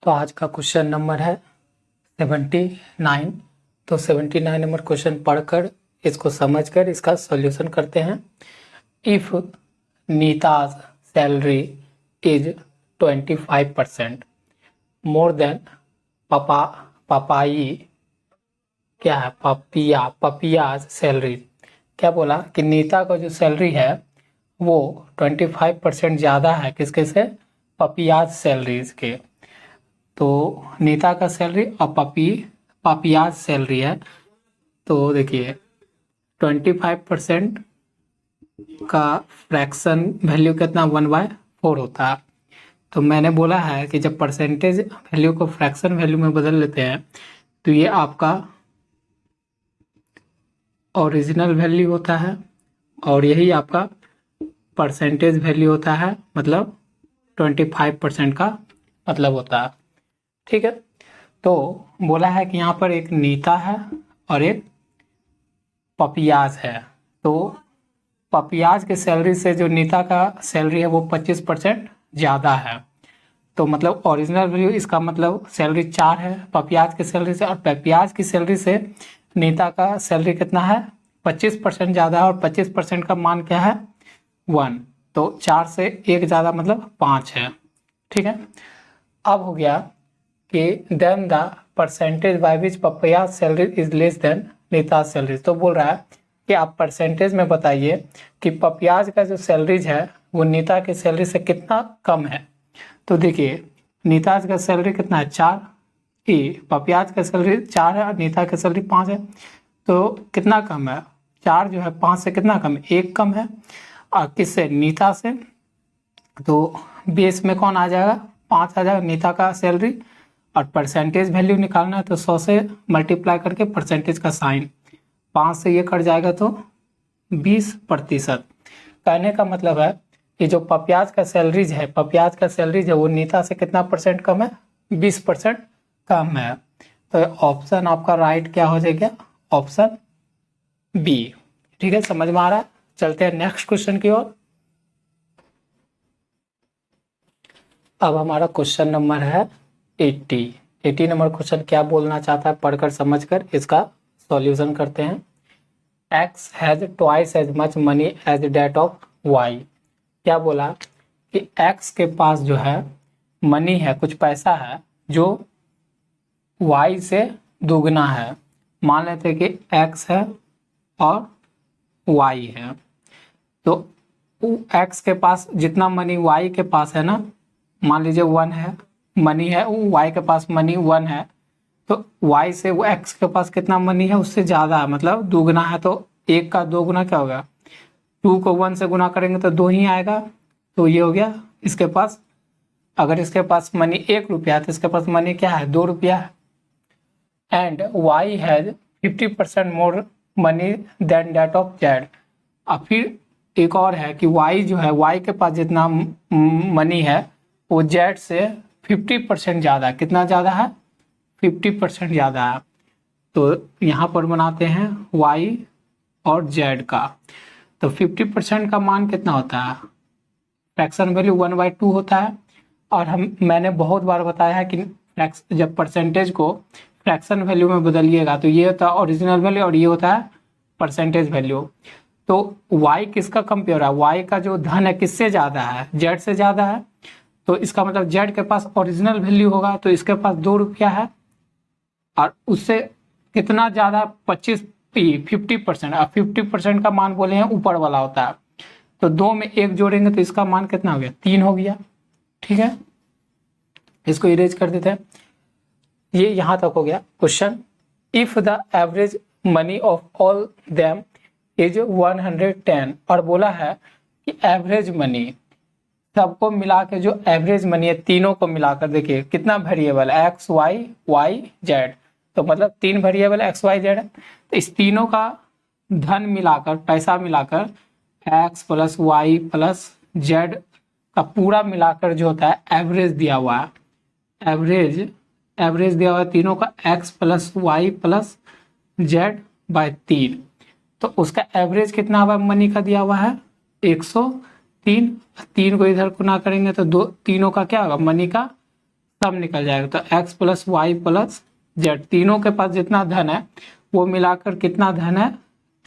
तो आज का क्वेश्चन नंबर है 79। तो 79 नंबर क्वेश्चन पढ़कर इसको समझकर इसका सॉल्यूशन करते हैं। If Neeta's salary is 25% more than Papai क्या है पपियाज सैलरी। क्या बोला कि नीता का जो सैलरी है वो 25% ज़्यादा है किसके से, पपियाज सैलरीज के। तो नीता का सैलरी और पपियाज सैलरी है। तो देखिए 25% का फ्रैक्शन वैल्यू कितना 1/4 होता है। तो मैंने बोला है कि जब परसेंटेज वैल्यू को फ्रैक्शन वैल्यू में बदल लेते हैं तो ये आपका ओरिजिनल वैल्यू होता है और यही आपका परसेंटेज वैल्यू होता है, मतलब 25% का मतलब होता है। ठीक है, तो बोला है कि यहाँ पर एक नीता है और एक पपियाज है। तो पपियाज के सैलरी से जो नीता का सैलरी है वो 25% ज़्यादा है। तो मतलब ओरिजिनल वैल्यू इसका मतलब सैलरी 4 है पपियाज की सैलरी से, और पपियाज की सैलरी से नीता का सैलरी कितना है 25% ज़्यादा है, और 25% का मान क्या है 1। तो 4 से 1 ज़्यादा मतलब 5 है। ठीक है, अब हो गया कि then the percentage by which Papia's salary is less than Neeta's salary. तो बोल रहा है कि आप परसेंटेज में बताइए कि पपियाज का जो सैलरीज है वो नीता की सैलरी से कितना कम है। तो देखिए नीताज का सैलरी कितना है 4, पपियाज का सैलरी 4 है और नीता की सैलरी 5 है। तो कितना कम है, 4 जो है 5 से कितना कम है, 1 कम है। और किससे, नीता से। तो बेस में कौन आ जाएगा, 5 आ जाएगा नीता का सैलरी, और परसेंटेज वैल्यू निकालना है तो 100 से मल्टीप्लाई करके परसेंटेज का साइन, 5 से ये कट जाएगा तो 20%। कहने का मतलब है कि जो पपियाज का सैलरीज है, पपियाज का सैलरीज है वो नीता से कितना परसेंट कम है, 20% कम है। तो ऑप्शन आपका राइट क्या हो जाएगा, ऑप्शन बी। ठीक है, समझ में आ रहा है। चलते हैं नेक्स्ट क्वेश्चन की ओर। अब हमारा क्वेश्चन नंबर है 80 नंबर क्वेश्चन क्या बोलना चाहता है पढ़कर समझकर इसका सॉल्यूशन करते हैं। X has twice as much money as that of Y। क्या बोला कि X के पास जो है मनी है, कुछ पैसा है जो Y से दुगना है। मान लेते कि X है और Y है। तो X के पास जितना मनी Y के पास है ना, मान लीजिए 1 है मनी है, Y के पास मनी 1 है, तो Y से वो X के पास कितना मनी है उससे ज़्यादा है, मतलब दुगना है। तो 1 का 2 गुना क्या होगा, 2 को 1 से गुना करेंगे तो 2 ही आएगा। तो ये हो गया इसके पास। अगर इसके पास मनी 1 रुपया है तो इसके पास मनी क्या है 2 रुपया है। And Y has 50% more money than that of Z। अब फिर एक और है कि Y जो है, Y के पास जितना मनी है वो Z से 50% ज़्यादा है। कितना ज़्यादा है, 50% ज़्यादा है। तो यहाँ पर बनाते हैं Y और Z का। तो 50% का मान कितना होता है, फ्रैक्शन वैल्यू 1/2 होता है। और मैंने बहुत बार बताया है कि जब परसेंटेज को फ्रैक्शन वैल्यू में बदलिएगा तो ये होता है ओरिजिनल वैल्यू और ये होता है परसेंटेज वैल्यू। तो Y किसका कंपेयर है, Y का जो धन है किससे ज़्यादा है, Z से ज़्यादा है। तो इसका मतलब Z के पास ओरिजिनल वैल्यू होगा, तो इसके पास 2 रुपया है और उससे कितना ज़्यादा 50%। अब 50% का मान बोले हैं ऊपर वाला होता है, तो 2 में 1 जोड़ेंगे तो इसका मान कितना हो गया, 3 हो गया। ठीक है, इसको इरेज कर देते हैं। ये यहाँ तक हो गया question. If the average money of all them is 110, और बोला है कि एवरेज मनी सबको मिला के जो एवरेज मनी है तीनों को मिलाकर देखिए कितना वेरिएबल है, एक्स वाई वाई जेड। तो मतलब 3 वेरिएबल एक्स वाई जेड है। तो इस तीनों का धन मिलाकर, पैसा मिलाकर X plus Y plus Z का पूरा मिलाकर जो होता है एवरेज दिया हुआ है। एवरेज दिया हुआ है तीनों का, X plus Y plus Z by 3। तो उसका एवरेज कितना हुआ मनी का दिया हुआ है 103। 3 को इधर गुना करेंगे तो 2 तीनों का क्या होगा, मनी का सब निकल जाएगा। तो x plus Y plus Z, तीनों के पास जितना धन है वो मिलाकर कितना धन है,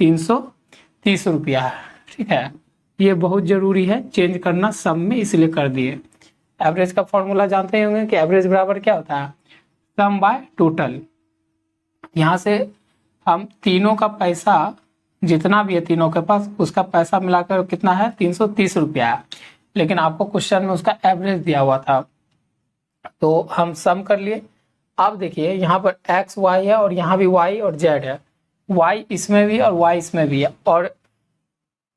330 रुपया है। ठीक है, ये बहुत जरूरी है चेंज करना सम में, इसलिए कर दिए। एवरेज का फॉर्मूला जानते ही होंगे कि एवरेज बराबर क्या होता है, सम बाय टोटल। यहाँ से हम तीनों का पैसा जितना भी है तीनों के पास, उसका पैसा मिलाकर कितना है, 330 रुपया है। लेकिन आपको क्वेश्चन में उसका एवरेज दिया हुआ था, तो हम सम कर लिए। अब देखिए यहाँ पर एक्स वाई है और यहाँ भी वाई और जेड है, वाई इसमें भी और वाई इसमें भी है, और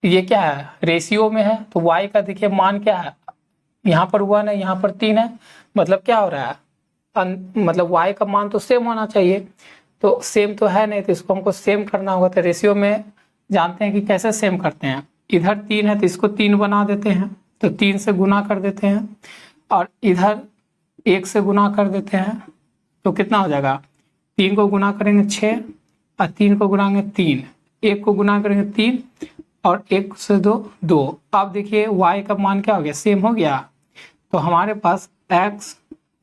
ये क्या है, रेशियो में है। तो वाई का देखिए मान क्या है, यहाँ पर 1 है, यहाँ पर 3 है, मतलब क्या हो रहा है, मतलब वाई का मान तो सेम होना चाहिए। तो सेम तो है नहीं, तो इसको हमको सेम करना होगा। तो रेशियो में जानते हैं कि कैसे सेम करते हैं, इधर 3 है तो इसको 3 बना देते हैं, तो 3 से गुना कर देते हैं, और इधर 1 से गुना कर देते हैं, तो कितना हो जाएगा, 3 को गुना करेंगे 6, और 3 को गुनाएंगे 3, 1 को गुना करेंगे 3, और 1 से 2 2। अब देखिए y का मान क्या हो गया, सेम हो गया। तो हमारे पास x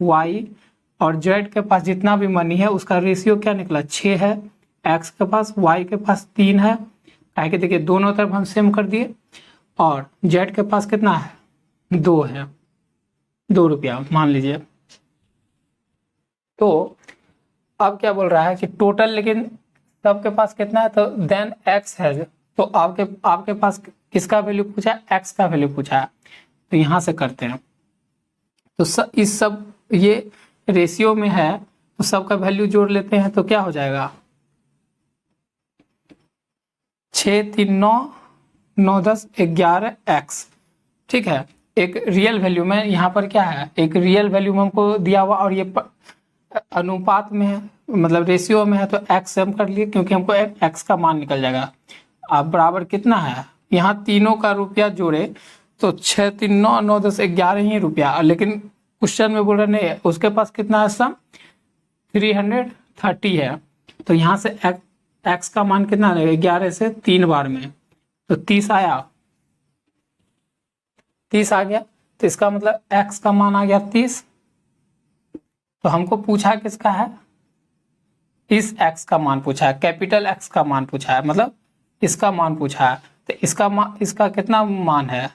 y और z के पास जितना भी मनी है उसका रेशियो क्या निकला, 6 है, x के पास, y के पास 3 है, काहे कि देखिए दोनों तरफ हम सेम कर दिए, और z के पास कितना है, 2 है, 2 रुपया मान लीजिए। तो अब क्या बोल रहा है कि टोटल, लेकिन सबके पास कितना है, तो देन x है, तो आपके पास किसका वैल्यू पूछा है, x का वैल्यू पूछा है। तो यहाँ से करते हैं, तो इस सब ये रेशियो में है, तो सबका वैल्यू जोड़ लेते हैं, तो क्या हो जाएगा, 6 3 9 9 10 11 x। ठीक है, एक रियल वैल्यू में यहाँ पर क्या है, एक रियल वैल्यू में हमको दिया हुआ, और ये अनुपात में है, मतलब रेशियो में है, तो x से हम कर लिए, क्योंकि हमको x का मान निकल जाएगा। अब बराबर कितना है, यहाँ तीनों का रुपया जोड़े तो 6 3 9 9 10 11 ही रुपया, लेकिन क्वेश्चन में बोल रहे नहीं है, उसके पास कितना है, सम 330 है। तो यहाँ से x का मान कितना है, 11 से 3 बार में, तो 30 आया, 30 आ गया। तो इसका मतलब x का मान आ गया 30। तो हमको पूछा किसका है, इस x का मान पूछा है, कैपिटल X का मान पूछा है, मतलब इसका मान पूछा है। तो इसका कितना मान है,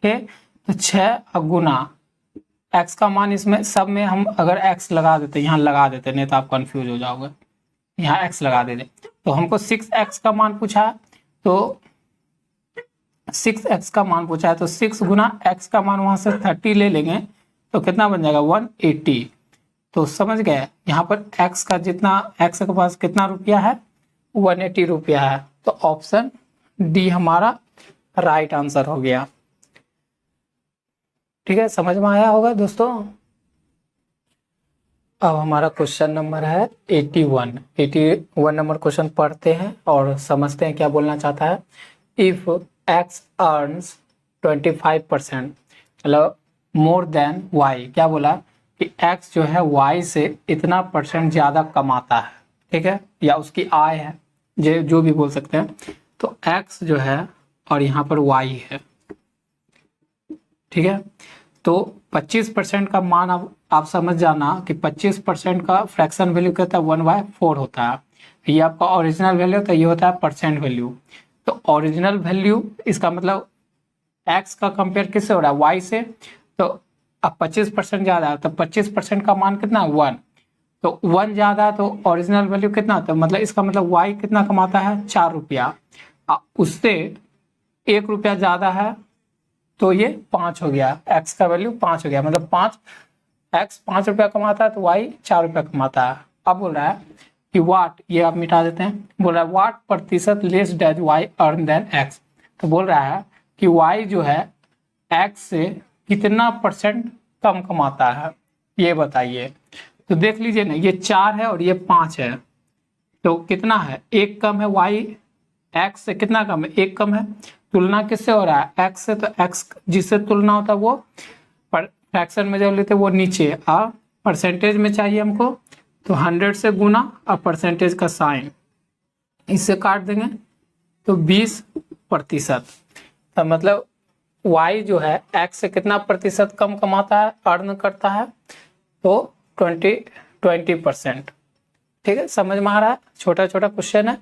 6, तो 6 गुना x का मान, इसमें सब में हम अगर x लगा देते, यहाँ लगा देते, नहीं तो आप कंफ्यूज हो जाओगे, यहाँ x लगा देते। तो हमको 6x का मान पूछा है, तो 6x का मान पूछा है, तो 6 गुना x का मान वहां से 30 ले लेंगे, तो कितना बन जाएगा, 180। तो समझ गए, यहाँ पर x का जितना, x के पास कितना रुपया है, 180 रुपया है। तो ऑप्शन डी हमारा राइट आंसर हो गया। ठीक है, समझ में आया होगा दोस्तों। अब हमारा क्वेश्चन नंबर है 81 नंबर क्वेश्चन पढ़ते हैं और समझते हैं क्या बोलना चाहता है। इफ x अर्न्स 25%, मतलब मोर देन y, क्या बोला कि x जो है y से इतना % ज़्यादा कमाता है, ठीक है, या उसकी आय है, जो भी बोल सकते हैं। तो x जो है और यहाँ पर y है, ठीक है। तो 25% का मान अब आप समझ जाना कि 25% का फ्रैक्शन वैल्यू कहता है 1/4 होता है। ये आपका ओरिजिनल वैल्यू होता है, ये होता है परसेंट वैल्यू। तो ओरिजिनल वैल्यू, इसका मतलब x का कंपेयर किससे हो रहा है, y से। तो अब 25% ज़्यादा है, तो 25% का मान कितना है, 1। तो 1 ज़्यादा है तो ओरिजिनल वैल्यू कितना होता है, मतलब इसका मतलब y कितना कमाता है, 4 रुपया। उससे 1 रुपया ज़्यादा है तो ये 5 हो गया, x का वैल्यू 5 हो गया, मतलब x 5 रुपया कमाता है तो y 4 रुपया कमाता है। अब बोल रहा है कि वाट, ये आप मिटा देते हैं, बोल रहा है वाट प्रतिशत less does y earn than x। तो बोल रहा है कि y जो है x से कितना % कम कमाता है, ये बताइए। तो देख लीजिए ना, ये 4 है और ये 5 है, तो कितना है, 1 कम है, y x से कितना कम है, 1 कम है। तुलना किससे हो रहा है, x से, तो x जिससे तुलना होता है वो फ्रैक्शन में जब लेते हैं वो नीचे, और परसेंटेज में चाहिए हमको, तो 100 से गुना और परसेंटेज का साइन, इससे काट देंगे तो 20%। तो मतलब y जो है x से कितना प्रतिशत कम कमाता है, अर्न करता है, तो 20%। ठीक है, समझ में आ रहा है, छोटा छोटा क्वेश्चन है।